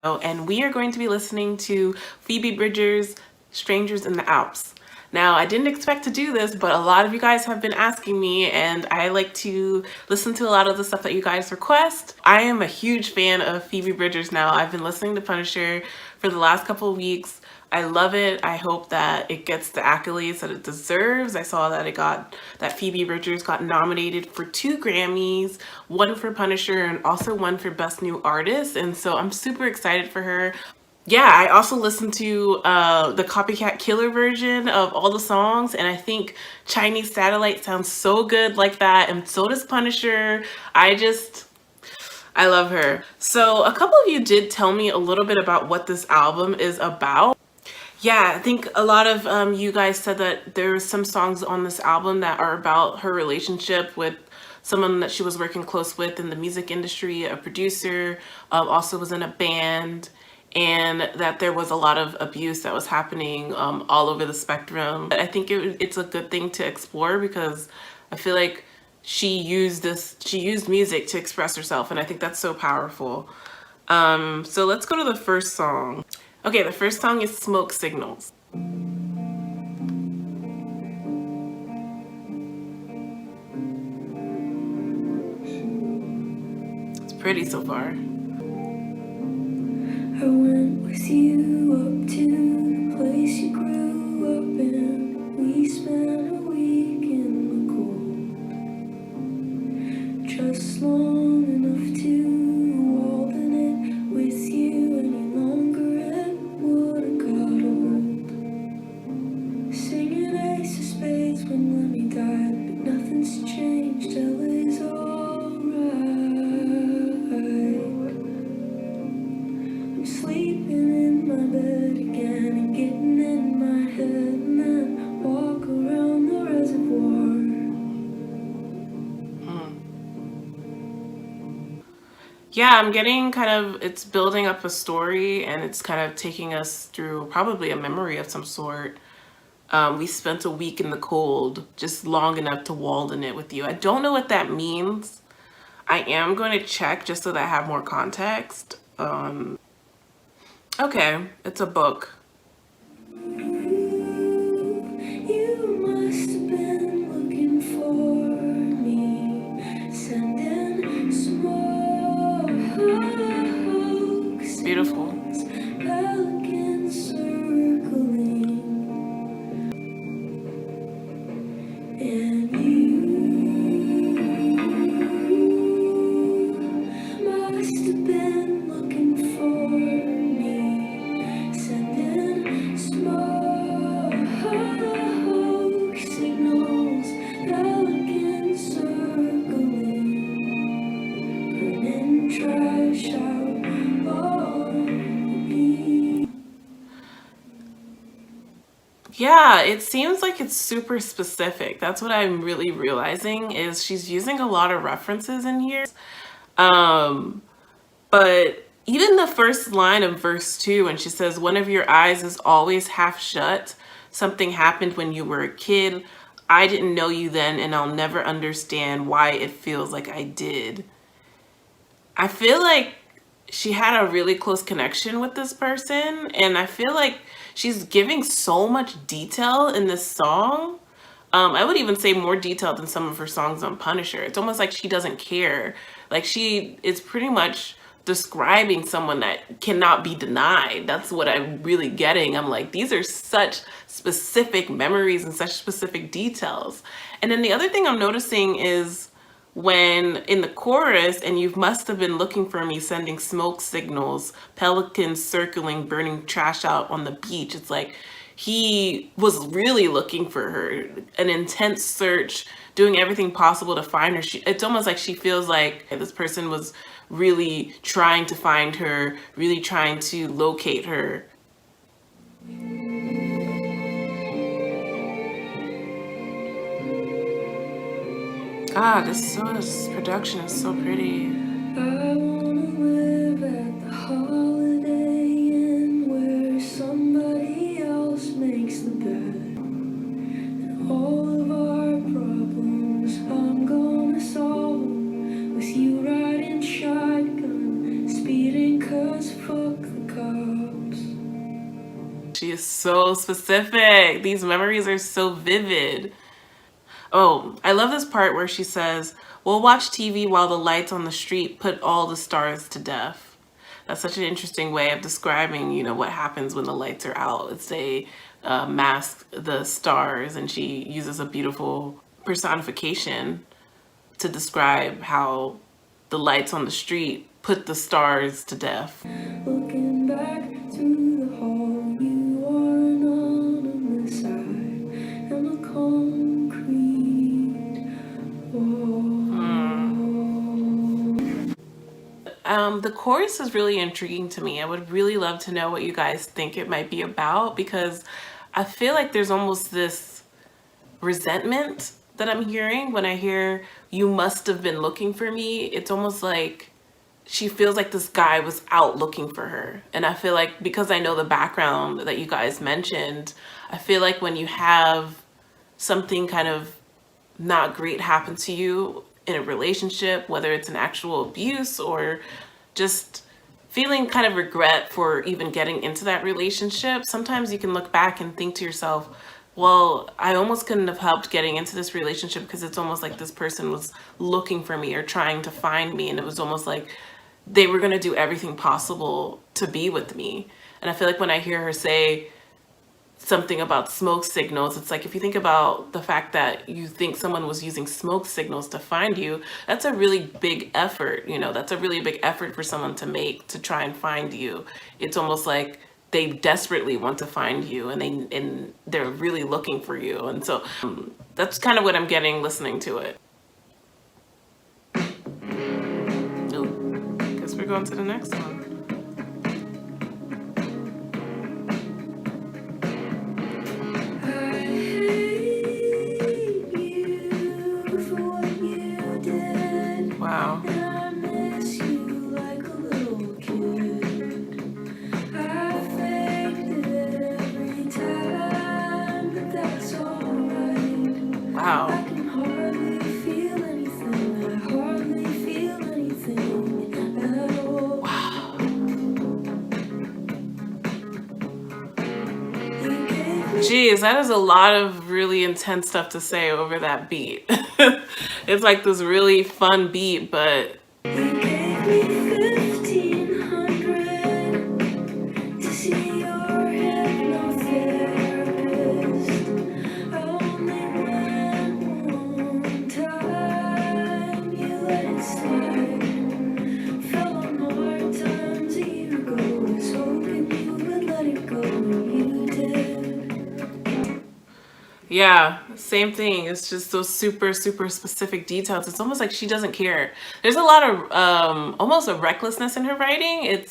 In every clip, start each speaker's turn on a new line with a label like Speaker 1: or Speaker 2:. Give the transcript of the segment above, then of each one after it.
Speaker 1: And we are going to be listening to Phoebe Bridgers' Strangers in the Alps. Now, I didn't expect to do this, but a lot of you guys have been asking me, and I like to listen to a lot of the stuff that you guys request. I am a huge fan of Phoebe Bridgers now. I've been listening to Punisher for the last couple of weeks. I love it. I hope that it gets the accolades that it deserves. I saw that Phoebe Bridgers got nominated for 2 Grammys, one for Punisher and also one for Best New Artist. And so I'm super excited for her. Yeah, I also listened to the Copycat Killer version of all the songs, and I think Chinese Satellite sounds so good like that, and so does Punisher. I love her. So a couple of you did tell me a little bit about what this album is about. Yeah, I think a lot of you guys said that there's some songs on this album that are about her relationship with someone that she was working close with in the music industry, a producer, also was in a band, and that there was a lot of abuse that was happening all over the spectrum. I think it's a good thing to explore because I feel like she used music to express herself, and I think that's so powerful. So let's go to the first song. Okay, the first song is Smoke Signals. It's pretty so far.
Speaker 2: I went with you up to the place you grew up in. We spent a week in the cold, just long enough to walk in it with you any longer. It would have got old. Singing Ace of Spades when Lemmy died, but nothing's changed. LA's alright. I'm sleeping in my bed again and getting in my head, and then walk around the reservoir.
Speaker 1: Yeah, I'm getting it's building up a story, and it's kind of taking us through probably a memory of some sort. We spent a week in the cold, just long enough to walden it with you. I don't know what that means. I am going to check just so that I have more context. Okay, it's a book.
Speaker 2: You must have been looking for me, sending smokes.
Speaker 1: Beautiful.
Speaker 2: Pelicans circling, and you must have been looking for me, sending smoke signals, pelicans circling, burning trash out on me.
Speaker 1: Yeah, it seems like it's super specific. That's what I'm really realizing is she's using a lot of references in here. But even the first line of verse 2, when she says, "One of your eyes is always half shut. Something happened when you were a kid. I didn't know you then, and I'll never understand why it feels like I did." I feel like she had a really close connection with this person, and I feel like she's giving so much detail in this song. I would even say more detailed than some of her songs on Punisher. It's almost like she doesn't care. Like she is pretty much describing someone that cannot be denied. That's what I'm really getting. I'm like, these are such specific memories and such specific details. And then the other thing I'm noticing is when in the chorus, and you must have been looking for me, sending smoke signals, pelicans circling, burning trash out on the beach. It's like he was really looking for her, an intense search, doing everything possible to find her. It's almost like she feels like this person was really trying to find her, really trying to locate her. Ah, this production is so pretty.
Speaker 2: I wanna live at the Holiday Inn where somebody else makes the bed, and all of our problems I'm gonna solve with you riding shotgun, speeding 'cause fuck
Speaker 1: She is so specific. These memories are so vivid. Oh, I love this part where she says, we'll watch TV while the lights on the street put all the stars to death. That's such an interesting way of describing, you know, what happens when the lights are out. It's they mask the stars, and she uses a beautiful personification to describe how the lights on the street put the stars to death.
Speaker 2: Looking back through the hall, you are anonymous. I am a concrete wall.
Speaker 1: The chorus is really intriguing to me. I would really love to know what you guys think it might be about, because I feel like there's almost this resentment that I'm hearing when I hear "you must have been looking for me." It's almost like she feels like this guy was out looking for her. And I feel like, because I know the background that you guys mentioned, I feel like when you have something kind of not great happen to you in a relationship, whether it's an actual abuse or just feeling kind of regret for even getting into that relationship, sometimes you can look back and think to yourself, well, I almost couldn't have helped getting into this relationship because it's almost like this person was looking for me or trying to find me, and it was almost like they were going to do everything possible to be with me. And I feel like when I hear her say something about smoke signals, it's like, if you think about the fact that you think someone was using smoke signals to find you, that's a really big effort. You know, that's a really big effort for someone to make to try and find you. It's almost like they desperately want to find you, and they're really looking for you. And so that's kind of what I'm getting listening to it. Ooh, guess we're going to the next one. Wow.
Speaker 2: I miss you like a little kid. I faked it every time, but that's alright.
Speaker 1: Wow.
Speaker 2: I can hardly feel anything. I hardly feel anything at all.
Speaker 1: Wow. Geez, that is a lot of really intense stuff to say over that beat. It's like this really fun beat, but
Speaker 2: You gave me 1,500 to see your hypnotherapist. I only went one time. You let it slide. Fell on hard times a year ago. Was hoping you would let it go, and you did.
Speaker 1: yeah, same thing. It's just those super, super specific details. It's almost like she doesn't care. There's a lot of almost a recklessness in her writing.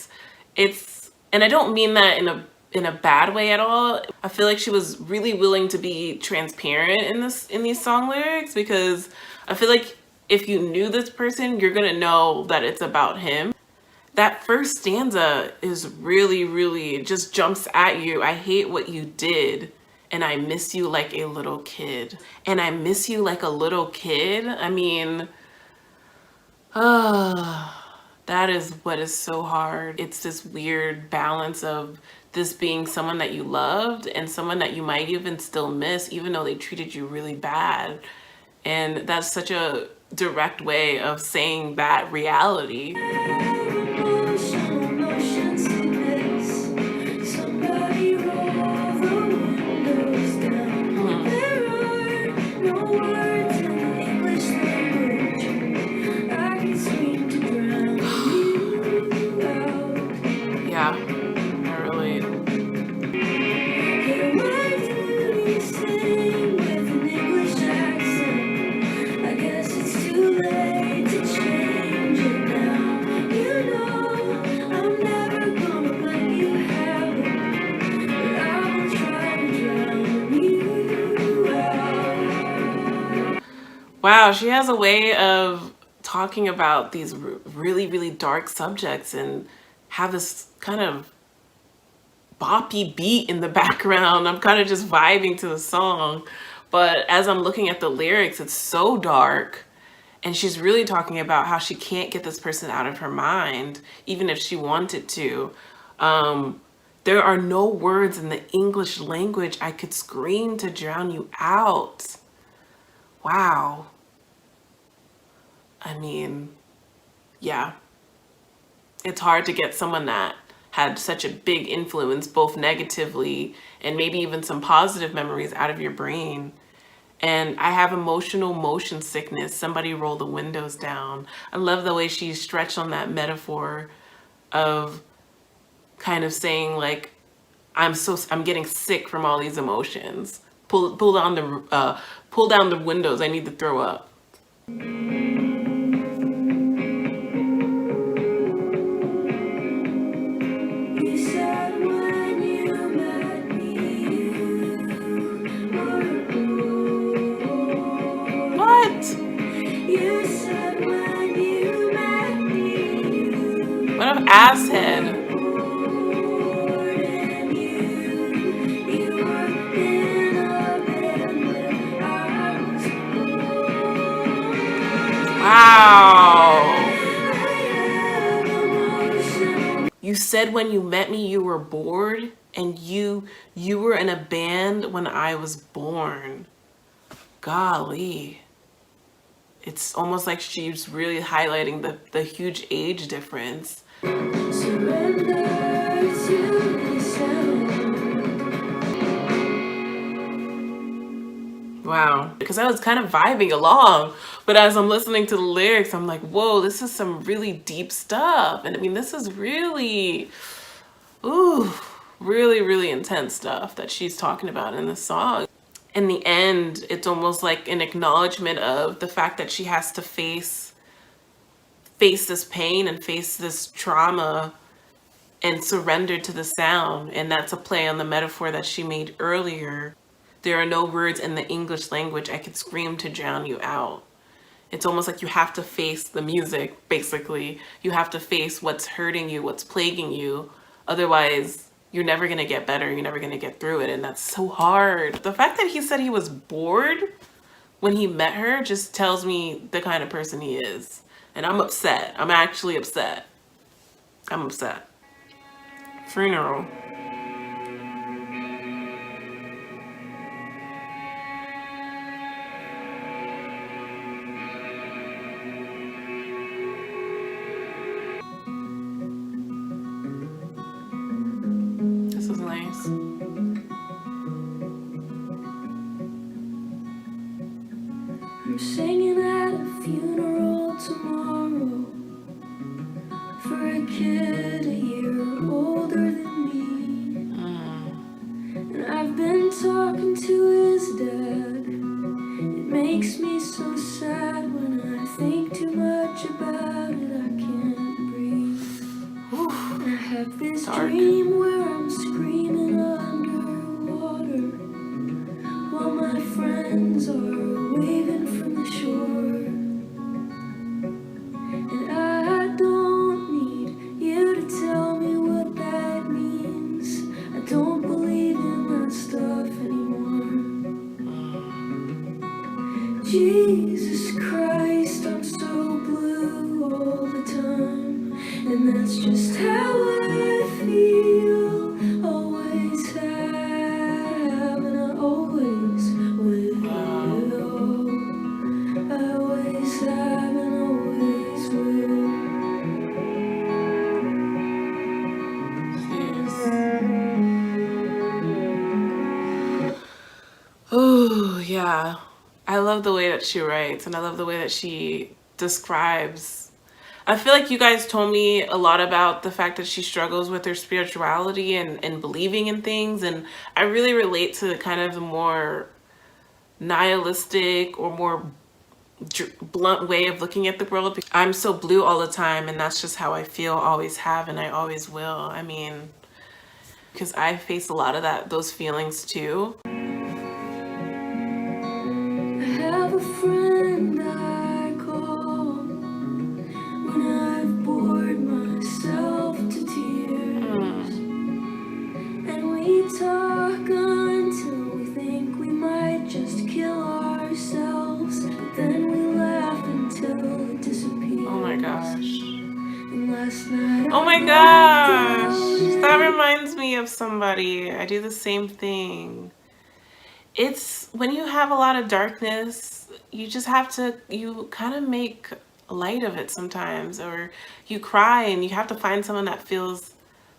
Speaker 1: And I don't mean that in a bad way at all. I feel like she was really willing to be transparent in these song lyrics, because I feel like if you knew this person, you're gonna know that it's about him. That first stanza is really, really, it just jumps at you. I hate what you did, and I miss you like a little kid. And I miss you like a little kid. I mean, that is what is so hard. It's this weird balance of this being someone that you loved and someone that you might even still miss, even though they treated you really bad. And that's such a direct way of saying that reality.
Speaker 2: Motion sickness. Somebody roll the windows down. There are no words in the English language. I can scream to drown you out.
Speaker 1: Yeah, I really.
Speaker 2: Here, why do we sing with an English accent? I guess it's too late to change it now. You know I'm never gonna let you have it, but I will try to drown you out.
Speaker 1: Wow, she has a way of talking about these really, really dark subjects and have this kind of boppy beat in the background. I'm kind of just vibing to the song. But as I'm looking at the lyrics, it's so dark. And she's really talking about how she can't get this person out of her mind, even if she wanted to. There are no words in the English language. I could scream to drown you out. Wow. I mean, yeah. It's hard to get someone that had such a big influence, both negatively and maybe even some positive memories, out of your brain. And I have emotional motion sickness. Somebody roll the windows down. I love the way she stretched on that metaphor of kind of saying like, I'm getting sick from all these emotions. Pull down the windows. I need to throw up. What an asshead. Wow. You said when you met me you were bored, and you were in a band when I was born. Golly. It's almost like she's really highlighting the huge age difference. Wow, because I was kind of vibing along, but as I'm listening to the lyrics, I'm like, whoa, this is some really deep stuff. And I mean, this is really, really intense stuff that she's talking about in this song. In the end, it's almost like an acknowledgement of the fact that she has to face this pain and face this trauma and surrender to the sound. And that's a play on the metaphor that she made earlier. There are no words in the English language. I could scream to drown you out. It's almost like you have to face the music, basically. You have to face what's hurting you, what's plaguing you. Otherwise, you're never going to get better. You're never going to get through it. And that's so hard. The fact that he said he was bored when he met her just tells me the kind of person he is. And I'm upset. I'm actually upset. I'm upset. Funeral. This is nice.
Speaker 2: I'm singing at a funeral tomorrow for a kid a year older than me. And I've been talking to his dad. It makes me so sad when I think too much about it. I can't breathe. And I have this dream where I'm screaming underwater while my friends are waving from the shore. And I don't need you to tell me what that means. I don't believe in that stuff anymore. Jesus Christ, I'm so blue all the time, and that's just how I feel. Always have, and I always will. I always have and always will.
Speaker 1: Oh, yeah. I love the way that she writes, and I love the way that she describes. I feel like you guys told me a lot about the fact that she struggles with her spirituality and believing in things, and I really relate to kind of the more nihilistic or more blunt way of looking at the world. I'm so blue all the time, and that's just how I feel, always have, and I always will. I mean, because I face a lot of those feelings too.
Speaker 2: I have a friend I call when I've bored myself to tears, and we talk until we think we might just kill ourselves, but then we laugh until it disappears.
Speaker 1: Oh my gosh.
Speaker 2: And last night
Speaker 1: Oh my gosh. Stop reminding reminds me of somebody. I do the same thing. It's when you have a lot of darkness, you just have to, you kind of make light of it sometimes, or you cry and you have to find someone that feels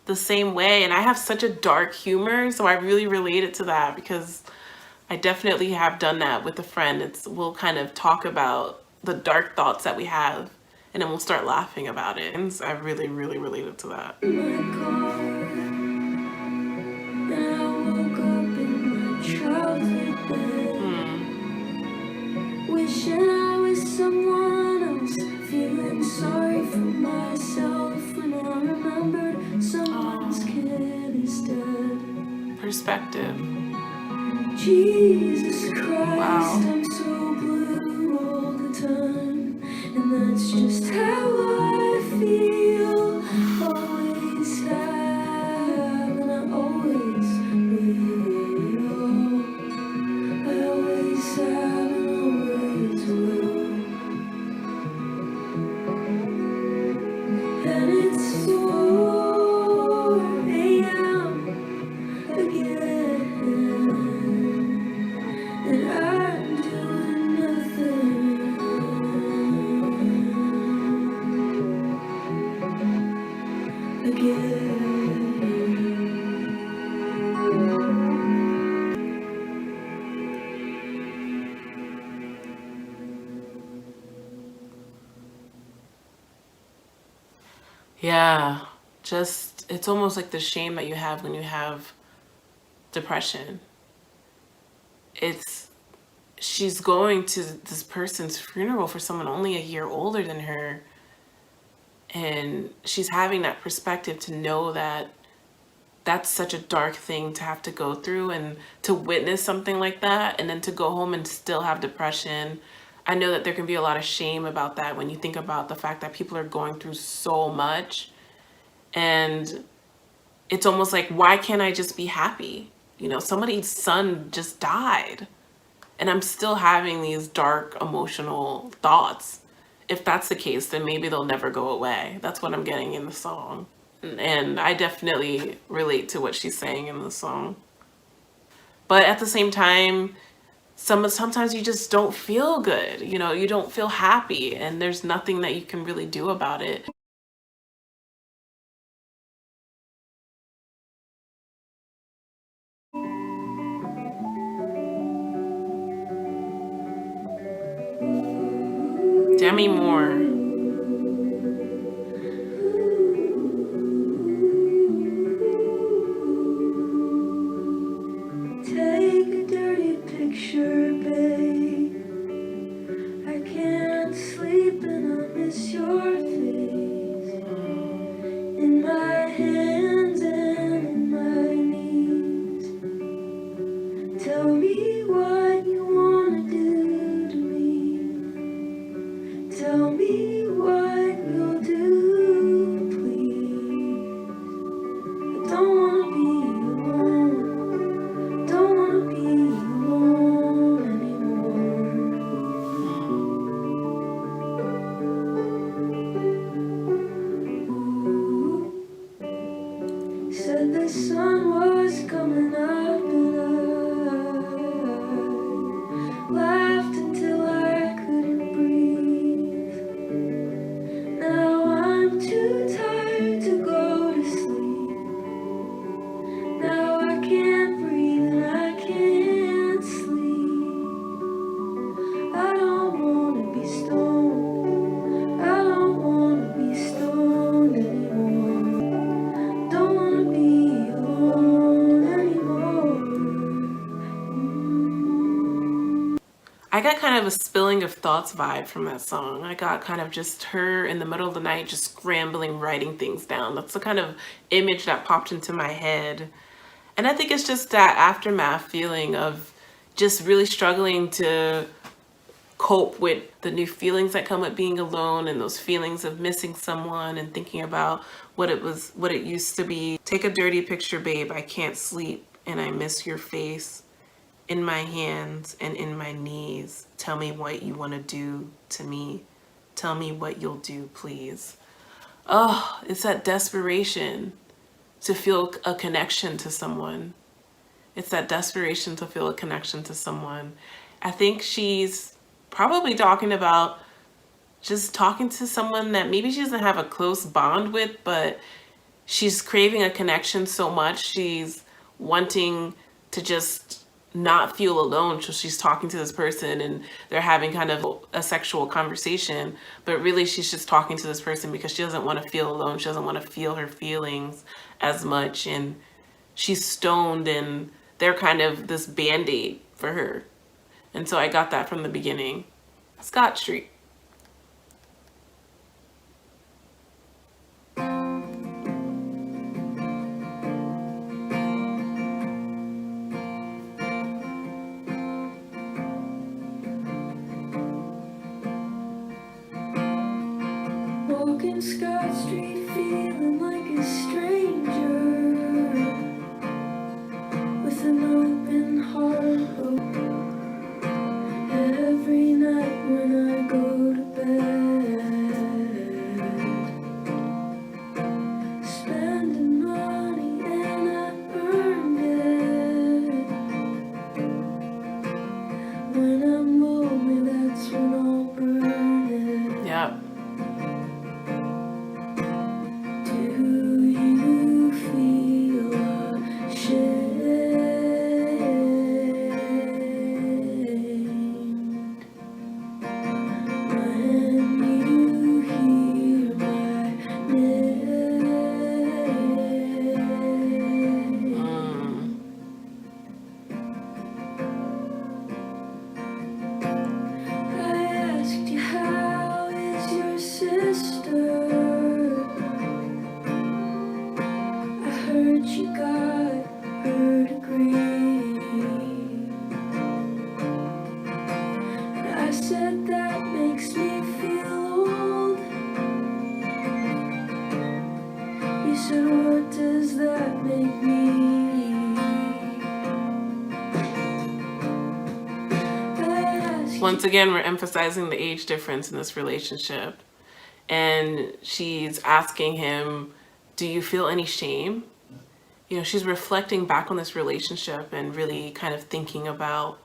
Speaker 1: the same way. And I have such a dark humor, so I really related to that because I definitely have done that with a friend. We'll kind of talk about the dark thoughts that we have, and then we'll start laughing about it. And I really, really related to that.
Speaker 2: My car, and I woke up in my childhood bed, wishing I was someone else, feeling sorry for myself when I remembered someone's kid instead.
Speaker 1: Perspective.
Speaker 2: Jesus Christ,
Speaker 1: Wow.
Speaker 2: I'm so blue all the time, and that's just how I feel. Always have, and I always will. I always have and always will. And it's 4 a.m. again, and I'm doing nothing again.
Speaker 1: Yeah, just it's almost like the shame that you have when you have depression. She's going to this person's funeral for someone only a year older than her, and she's having that perspective to know that that's such a dark thing to have to go through, and to witness something like that and then to go home and still have depression. I know that there can be a lot of shame about that when you think about the fact that people are going through so much, and it's almost like, why can't I just be happy? You know, somebody's son just died and I'm still having these dark emotional thoughts. If that's the case, then maybe they'll never go away. That's what I'm getting in the song. And I definitely relate to what she's saying in the song. But at the same time, sometimes you just don't feel good. You know, you don't feel happy, and there's nothing that you can really do about it. Demi Moore.
Speaker 2: Take a dirty picture, babe. I can't sleep and I miss your face in my hands and in my knees. Tell me what you wanna do to me. Tell me what you'll do, please. I don't wanna be alone. Don't wanna be alone anymore. Ooh. Said the sun was coming up and I laughed until I couldn't breathe. Now I'm too tired to go to sleep. Now I can't breathe and I can't sleep. I don't wanna be stoned. I don't wanna be stoned anymore. Don't wanna be alone anymore.
Speaker 1: I got kind of a spilling of thoughts vibe from that song. I got kind of just her in the middle of the night just scrambling, writing things down. That's the kind of image that popped into my head. And I think it's just that aftermath feeling of just really struggling to cope with the new feelings that come with being alone, and those feelings of missing someone and thinking about what it used to be. Take a dirty picture, babe. I can't sleep and I miss your face in my hands and in my knees. Tell me what you want to do to me. Tell me what you'll do, please. Oh, it's that desperation. to feel a connection to someone. It's that desperation to feel a connection to someone. I think she's probably talking about just talking to someone that maybe she doesn't have a close bond with, but she's craving a connection so much. She's wanting to just not feel alone. So she's talking to this person and they're having kind of a sexual conversation, but really she's just talking to this person because she doesn't want to feel alone. She doesn't want to feel her feelings as much. And she's stoned and they're kind of this band-aid for her. And so I got that from the beginning. Scott Street.
Speaker 2: Walking Scott Street, feeling like a stranger, with an open heart. Every night when I go to bed, spending money and I earned it. When I'm lonely, that's when I'll burn it.
Speaker 1: Yep. Once again, we're emphasizing the age difference in this relationship. And she's asking him, do you feel any shame? You know, she's reflecting back on this relationship and really kind of thinking about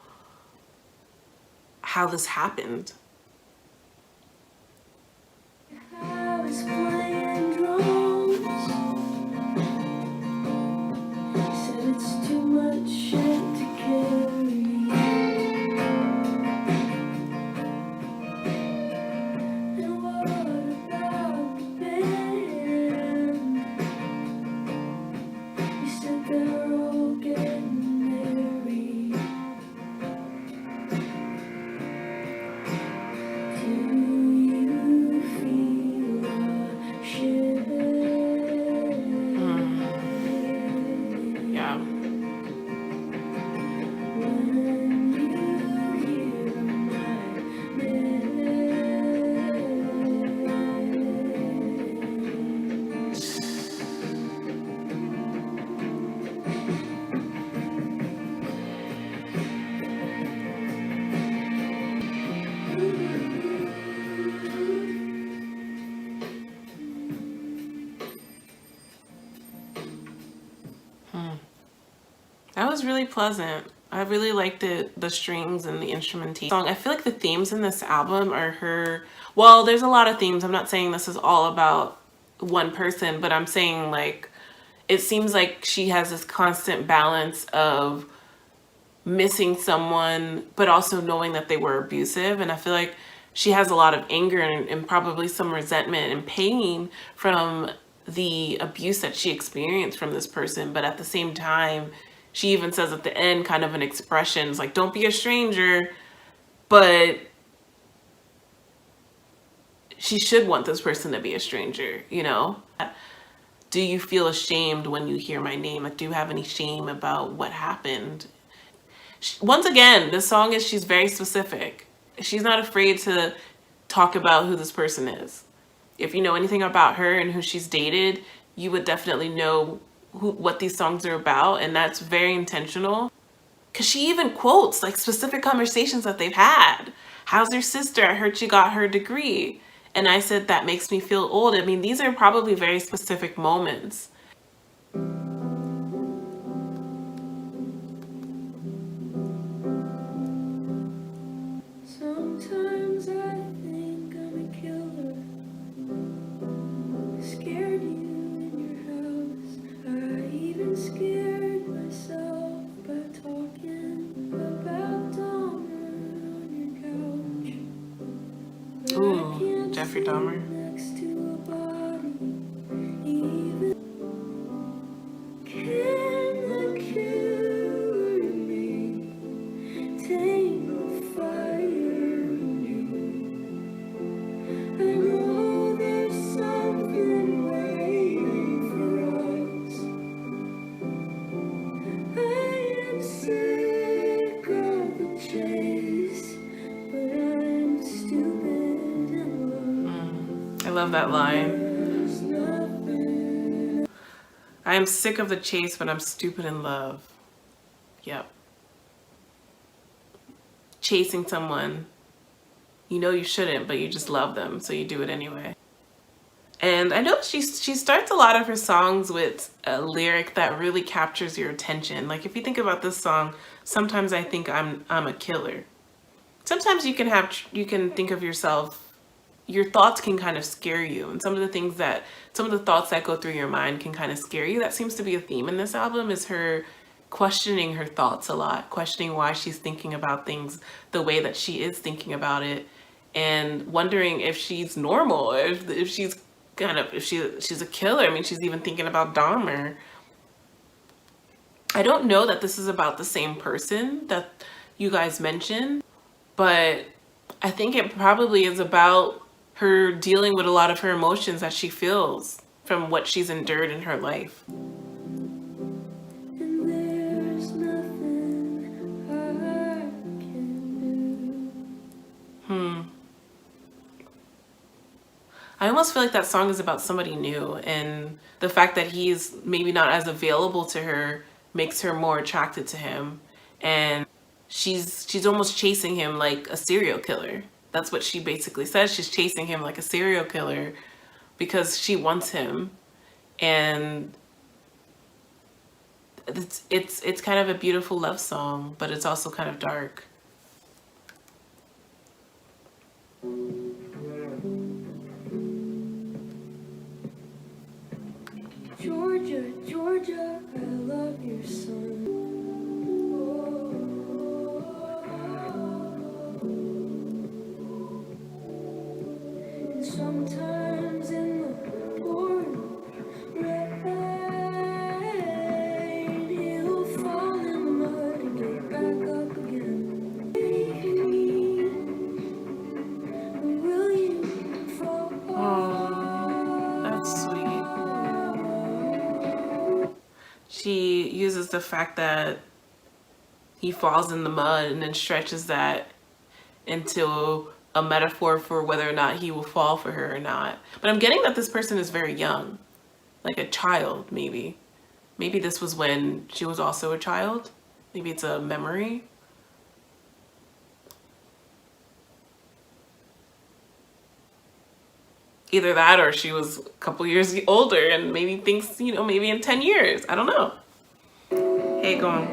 Speaker 1: how this happened.
Speaker 2: I was playing drums. He said it's too much shit to carry. And what about the band? He said they're all getting married. Do you feel ashamed?
Speaker 1: Yeah.
Speaker 2: When you hear
Speaker 1: That was really pleasant. I really liked the strings and the instrumentation. I feel like the themes in this album are her, well, there's a lot of themes. I'm not saying this is all about one person, but I'm saying like, it seems like she has this constant balance of missing someone, but also knowing that they were abusive. And I feel like she has a lot of anger and probably some resentment and pain from the abuse that she experienced from this person. But at the same time, she even says at the end kind of an expression, it's like, don't be a stranger, but she should want this person to be a stranger, you know? Do you feel ashamed when you hear my name? Like, do you have any shame about what happened? Once again, this song is, she's very specific. She's not afraid to talk about who this person is. If you know anything about her and who she's dated, you would definitely know what these songs are about, and that's very intentional. Because she even quotes like specific conversations that they've had. How's your sister? I heard she got her degree. And I said, that makes me feel old. I mean, these are probably very specific moments.
Speaker 2: Sometimes I think I'm a killer. Scared you in your house. I even scared myself by talking about Dahmer on your couch.
Speaker 1: Ooh, Jeffrey Dahmer.
Speaker 2: Next to a body, even can the killer in me tame the fire in you? I know there's something waiting for us. I am sick of the chase, but I'm stupid in love.
Speaker 1: I love that line.
Speaker 2: There's nothing.
Speaker 1: I am sick of the chase, but I'm stupid in love. Yep. Chasing someone, you know you shouldn't, but you just love them, so you do it anyway. And I know she starts a lot of her songs with a lyric that really captures your attention. Like if you think about this song, sometimes I think I'm a killer. Sometimes you can think of yourself, your thoughts can kind of scare you, and some of the thoughts that go through your mind can kind of scare you. That seems to be a theme in this album, is her questioning her thoughts a lot, questioning why she's thinking about things the way that she is thinking about it, and wondering if she's normal, or if she's she's a killer. I mean, she's even thinking about Dahmer. I don't know that this is about the same person that you guys mentioned, but I think it probably is about her dealing with a lot of her emotions that she feels from what she's endured in her life.
Speaker 2: And there's nothing I can do.
Speaker 1: I almost feel like that song is about somebody new, and the fact that he's maybe not as available to her makes her more attracted to him, and she's almost chasing him like a serial killer. That's what she basically says. She's chasing him like a serial killer because she wants him, and it's kind of a beautiful love song, but it's also kind of dark.
Speaker 2: Georgia, Georgia, I love your son. And sometimes in the pouring rain, he'll fall in the mud and get back up again. Will you fall?
Speaker 1: Oh, that's sweet. She uses the fact that he falls in the mud and then stretches that into a metaphor for whether or not he will fall for her or not. But I'm getting that this person is very young, like a child, maybe. Maybe this was when she was also a child. Maybe it's a memory. Either that or she was a couple years older and maybe thinks, maybe in 10 years. I don't know. Hey, go on.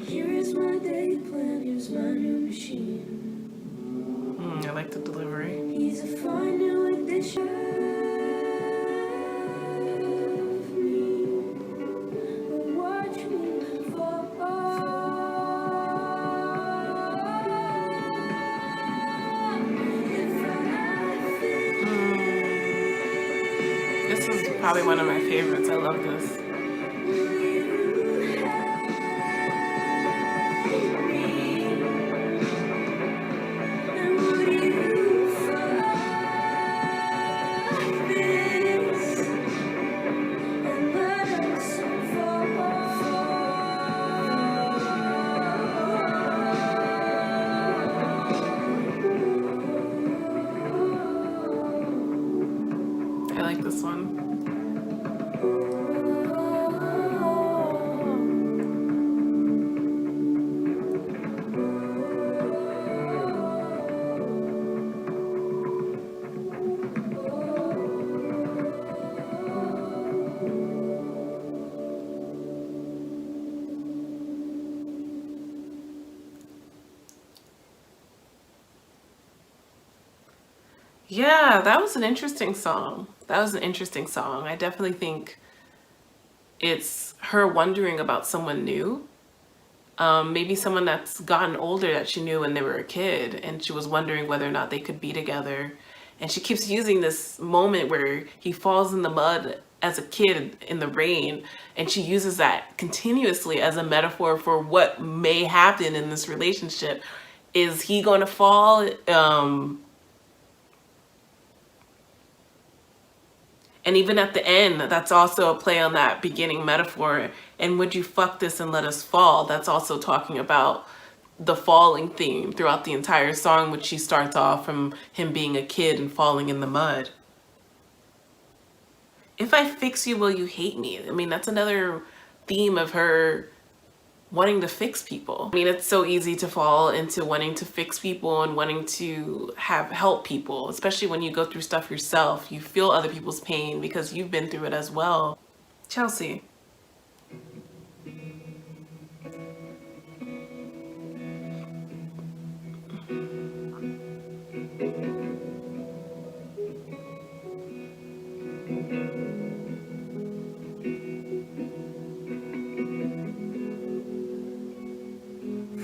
Speaker 2: Here's my day plan, here's my new machine.
Speaker 1: I like the delivery.
Speaker 2: He's a fine new addition. Watch me fall.
Speaker 1: This is probably one of my favorites. I love this. I like this one. Yeah, that was an interesting song. That was an interesting song. I definitely think it's her wondering about someone new. Maybe someone that's gotten older that she knew when they were a kid, and she was wondering whether or not they could be together. And she keeps using this moment where he falls in the mud as a kid in the rain, and she uses that continuously as a metaphor for what may happen in this relationship. Is he going to fall? And even at the end, that's also a play on that beginning metaphor. And would you fuck this and let us fall? That's also talking about the falling theme throughout the entire song, which she starts off from him being a kid and falling in the mud. If I fix you, will you hate me? I mean, that's another theme of her wanting to fix people. I mean, it's so easy to fall into wanting to fix people and wanting to help people, especially when you go through stuff yourself. You feel other people's pain because you've been through it as well. Chelsea.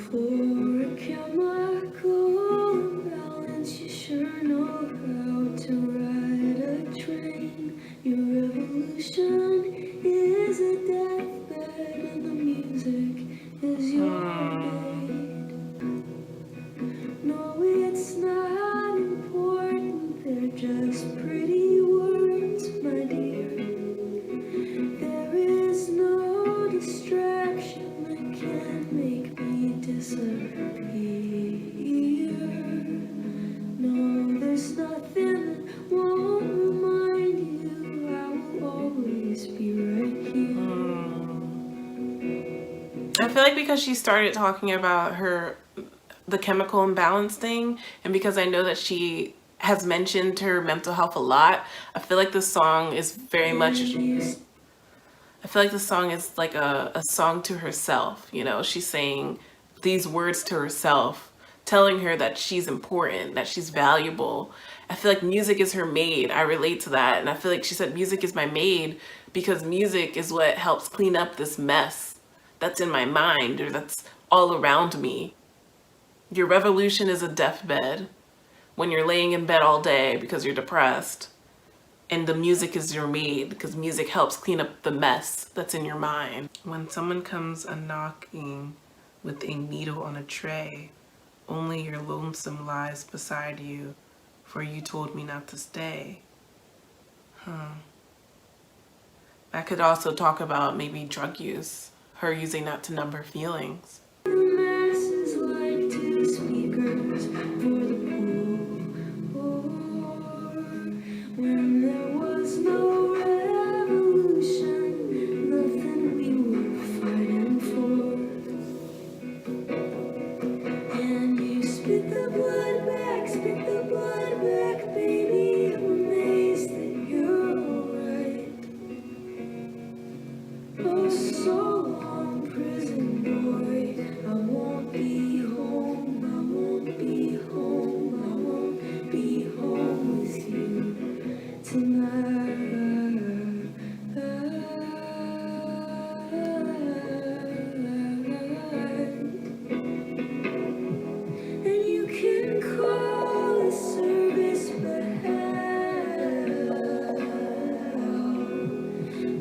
Speaker 2: For a chemical balance, you sure know how to ride a train. Your revolution is a deathbed, and the music is your maid. No, it's not important, they're just pretty words, my dear. There is no distraction that can make me disappear. No, there's nothing that won't remind you I will always be right here.
Speaker 1: I feel like because she started talking about the chemical imbalance thing, and because I know that she has mentioned her mental health a lot, I feel like this song is very much, I feel like the song is like a song to herself. You know, she's saying these words to herself, telling her that she's important, that she's valuable. I feel like music is her maid. I relate to that. And I feel like she said music is my maid because music is what helps clean up this mess that's in my mind or that's all around me. Your revolution is a deathbed when you're laying in bed all day because you're depressed. And the music is your maid because music helps clean up the mess that's in your mind. When someone comes a knocking with a needle on a tray, only your lonesome lies beside you, for you told me not to stay. That could also talk about maybe drug use, her using that to numb her feelings.
Speaker 2: The masses like two speakers for the poor. When there was no revolution, nothing we were fighting for. And you spit the blood back, baby. I'm amazed that you're alright. Oh, so long, prison boy. I won't be home, I won't be home, I won't be home with you tonight. And you can call a service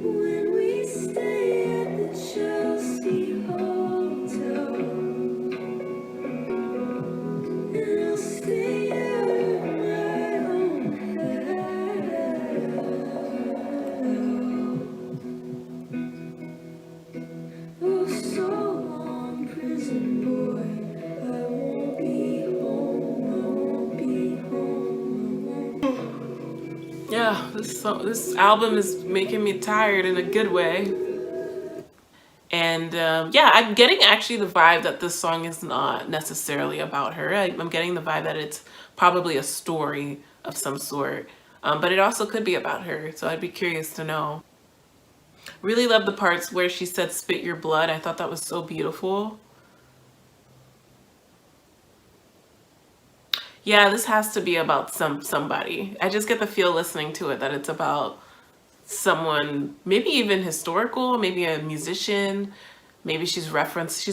Speaker 2: when we stay at the Chelsea Hotel, and I'll stay at my own hell. Oh, so long, prison boy. I won't be home, I won't be home, I won't.
Speaker 1: Yeah, this album is making me tired in a good way. And yeah, I'm getting actually the vibe that this song is not necessarily about her. I'm getting the vibe that it's probably a story of some sort. But it also could be about her, so I'd be curious to know. Really love the parts where she said spit your blood. I thought that was so beautiful. Yeah, this has to be about somebody. I just get the feel listening to it that it's about someone, maybe even historical, maybe a musician, maybe she's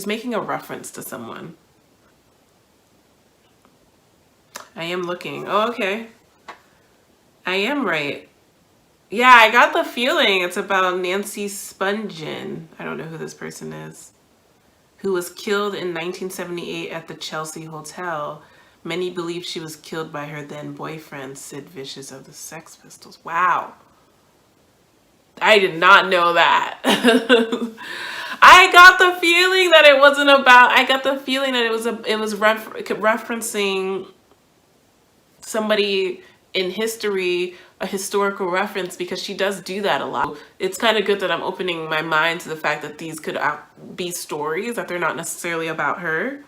Speaker 1: making a reference to someone. I am looking. Oh, okay. I am right. Yeah, I got the feeling it's about Nancy Spungen. I don't know who this person is. Who was killed in 1978 at the Chelsea Hotel. Many believe she was killed by her then boyfriend, Sid Vicious of the Sex Pistols. Wow. I did not know that. I got the feeling that it wasn't about, I got the feeling that it was referencing somebody in history, a historical reference, because she does do that a lot. It's kind of good that I'm opening my mind to the fact that these could be stories, that they're not necessarily about her.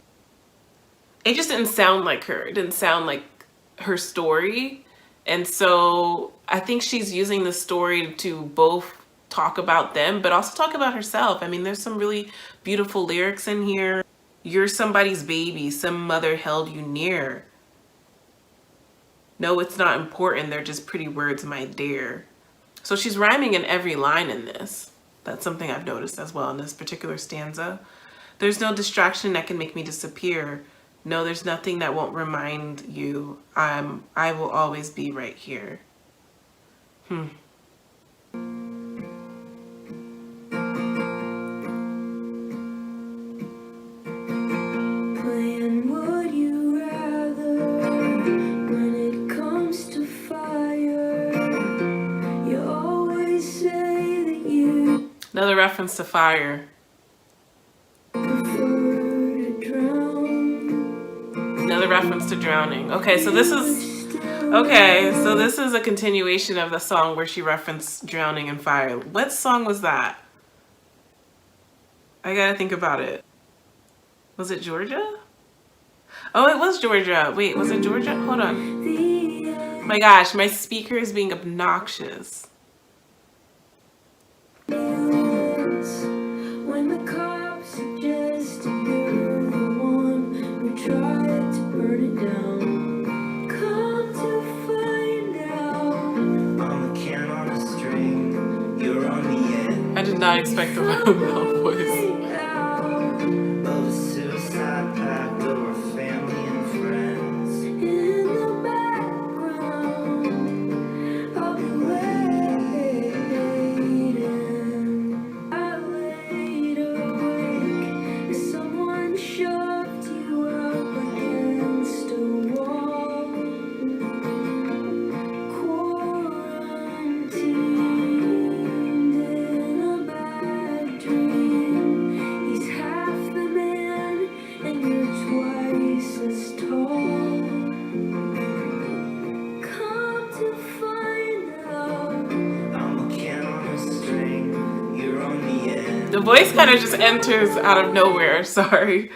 Speaker 1: It just didn't sound like her. It didn't sound like her story. And so I think she's using the story to both talk about them, but also talk about herself. I mean, there's some really beautiful lyrics in here. You're somebody's baby. Some mother held you near. No, it's not important. They're just pretty words, my dear. So she's rhyming in every line in this. That's something I've noticed as well in this particular stanza. There's no distraction that can make me disappear. No, there's nothing that won't remind you. I will always be right here.
Speaker 2: Plan, would you rather? When it comes to fire, you always say that you
Speaker 1: Another reference to fire.
Speaker 2: prefer to drown.
Speaker 1: Another reference to drowning. Okay, so this is a continuation of the song where she referenced drowning and fire. What song was that? I gotta think about it. Was it Georgia? Oh, it was Georgia. Wait, was it Georgia? Hold on. My gosh, my speaker is being obnoxious.
Speaker 2: When the cops suggest you're the one who tried to burn it down, come to find out, I'm a can on a string, you're on the end.
Speaker 1: I did not expect the male voice.
Speaker 2: Of a suicide pact over family and friends. In the background, I'll be waiting. I laid awake as someone shoved you up against a wall. Quarantined in a bad dream. He's half the man and you're twice as tall. Come to find out, I'm a can on a string, you're on the end.
Speaker 1: The voice kind of just enters out of nowhere. Sorry.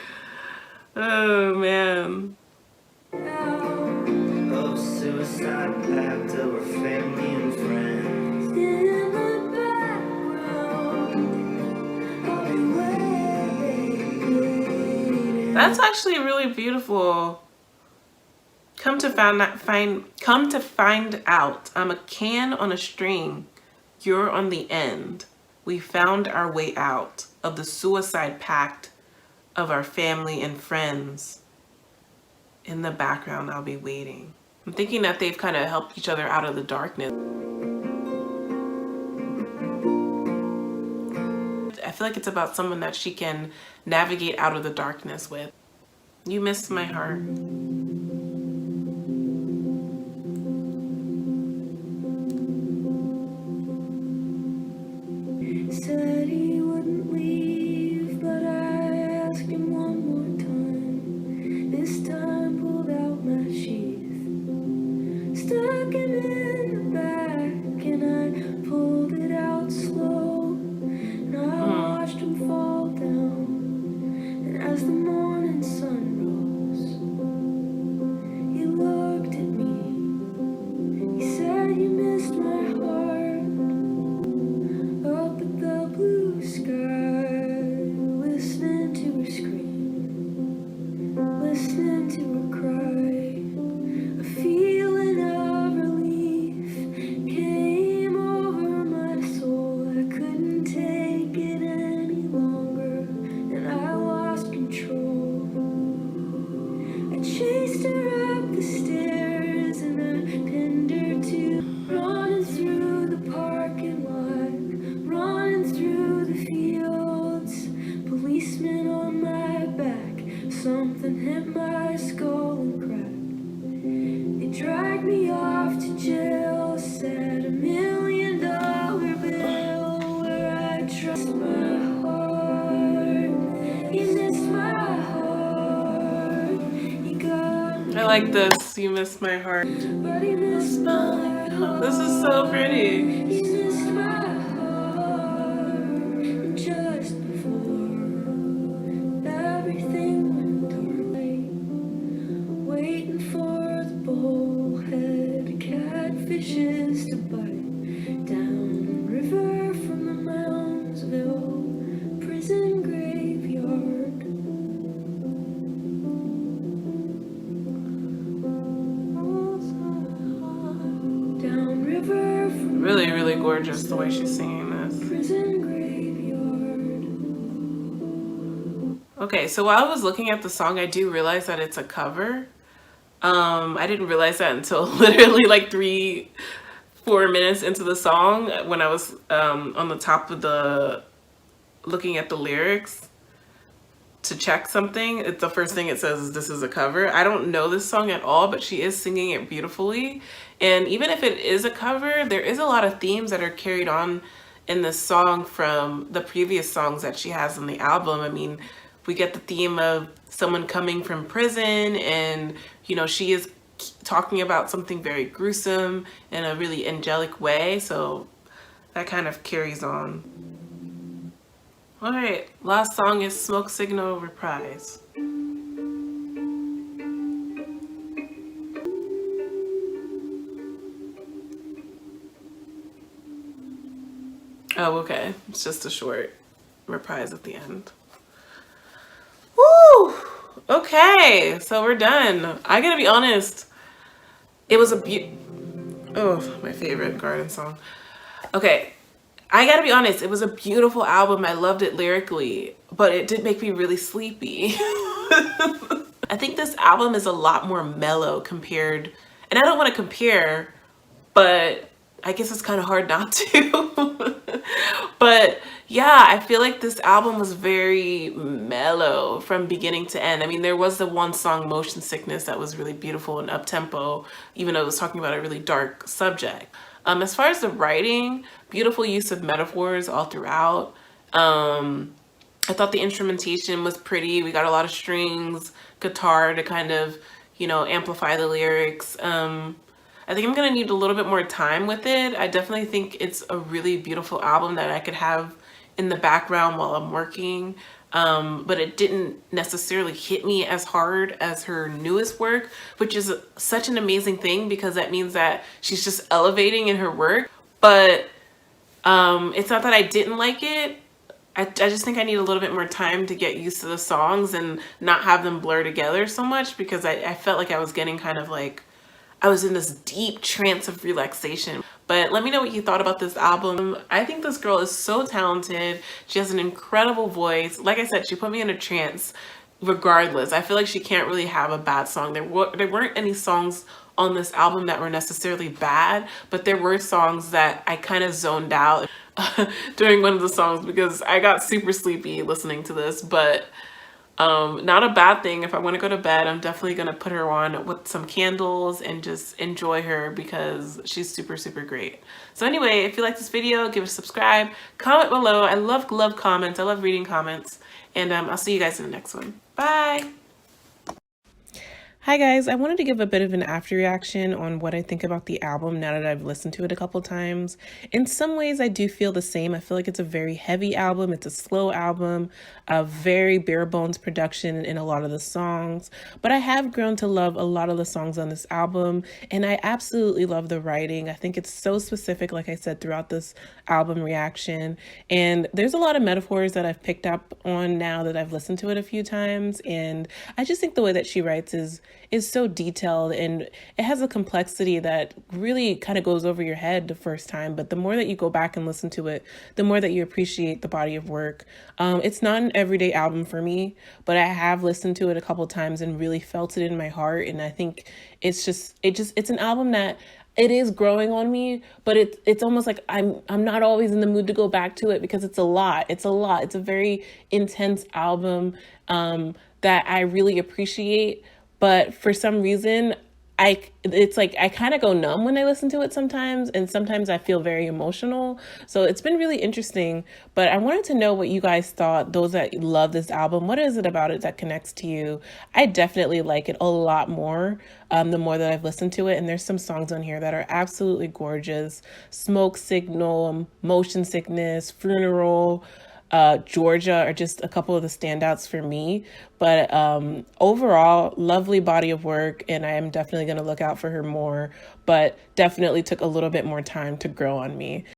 Speaker 1: Oh, man.
Speaker 2: Of suicide pact over family and friends. In the background, I'll be waiting.
Speaker 1: That's actually really beautiful. Come to find out, I'm a can on a string. You're on the end. We found our way out of the suicide pact of our family and friends. In the background, I'll be waiting. I'm thinking that they've kind of helped each other out of the darkness. I feel like it's about someone that she can navigate out of the darkness with. You missed my heart.
Speaker 2: Said he wouldn't leave, but I asked him one more time. This time pulled out my sheath, stuck him in the back, and I pulled it out slow. And I watched him fall down, and as the morning sun rose, something hit my skull and cracked. They dragged me off to jail, said $1 million bill where I trust my heart. You missed my heart. You got
Speaker 1: I like this. You missed my heart.
Speaker 2: but he missed my heart.
Speaker 1: This is so pretty.
Speaker 2: He missed my heart just before everything went dark. Waiting for the bullhead catfishes to bite down river from the Moundsville prison graveyard. Down river from
Speaker 1: Really, really gorgeous the way she's singing this.
Speaker 2: prison graveyard.
Speaker 1: Okay, so while I was looking at the song, I do realize that it's a cover. I didn't realize that until literally like 3-4 minutes into the song when I was on the top of the looking at the lyrics to check something. It's the first thing it says is this is a cover. I don't know this song at all, but she is singing it beautifully. And even if it is a cover, there is a lot of themes that are carried on in this song from the previous songs that she has on the album. I mean, we get the theme of someone coming from prison, and you know, she is talking about something very gruesome in a really angelic way, so that kind of carries on. All right, last song is Smoke Signal Reprise. Oh, okay, it's just a short reprise at the end. Woo! Okay, so we're done. I gotta be honest, it was oh, my favorite garden song. Okay, I gotta be honest, it was a beautiful album. I loved it lyrically, but it did make me really sleepy. I think this album is a lot more mellow compared, and I don't want to compare, but I guess it's kind of hard not to. But yeah, I feel like this album was very mellow from beginning to end. I mean, there was the one song, Motion Sickness, that was really beautiful and up-tempo, even though it was talking about a really dark subject. As far as the writing, beautiful use of metaphors all throughout. I thought the instrumentation was pretty. We got a lot of strings, guitar to kind of, you know, amplify the lyrics. I think I'm gonna need a little bit more time with it. I definitely think it's a really beautiful album that I could have in the background while I'm working. But it didn't necessarily hit me as hard as her newest work, which is such an amazing thing because that means that she's just elevating in her work. But it's not that I didn't like it. I just think I need a little bit more time to get used to the songs and not have them blur together so much, because I felt like I was getting kind of like, I was in this deep trance of relaxation. But let me know what you thought about this album. I think this girl is so talented. She has an incredible voice. Like I said, she put me in a trance regardless. I feel like she can't really have a bad song. There weren't any songs on this album that were necessarily bad, but there were songs that I kind of zoned out during one of the songs because I got super sleepy listening to this. But not a bad thing. If I want to go to bed, I'm definitely going to put her on with some candles and just enjoy her because she's super, super great. So anyway, if you like this video, give it a subscribe, comment below. I love comments. I love reading comments. And I'll see you guys in the next one. Bye. Hi guys, I wanted to give a bit of an after reaction on what I think about the album now that I've listened to it a couple times. In some ways I do feel the same. I feel like it's a very heavy album. It's a slow album, a very bare bones production in a lot of the songs, but I have grown to love a lot of the songs on this album, and I absolutely love the writing. I think it's so specific, like I said, throughout this album reaction, and there's a lot of metaphors that I've picked up on now that I've listened to it a few times, and I just think the way that she writes is so detailed, and it has a complexity that really kind of goes over your head the first time, but the more that you go back and listen to it, the more that you appreciate the body of work. It's not an everyday album for me, but I have listened to it a couple times and really felt it in my heart, and I think it's an album that it is growing on me, but it's almost like I'm not always in the mood to go back to it because it's a lot. It's a very intense album. that I really appreciate, but for some reason it's like I kind of go numb when I listen to it sometimes, and sometimes I feel very emotional. So it's been really interesting, but I wanted to know what you guys thought, those that love this album. What is it about it that connects to you? I definitely like it a lot more the more that I've listened to it, and there's some songs on here that are absolutely gorgeous. Smoke Signal, Motion Sickness, Funeral, Georgia are just a couple of the standouts for me. But overall, lovely body of work, and I am definitely going to look out for her more, but definitely took a little bit more time to grow on me.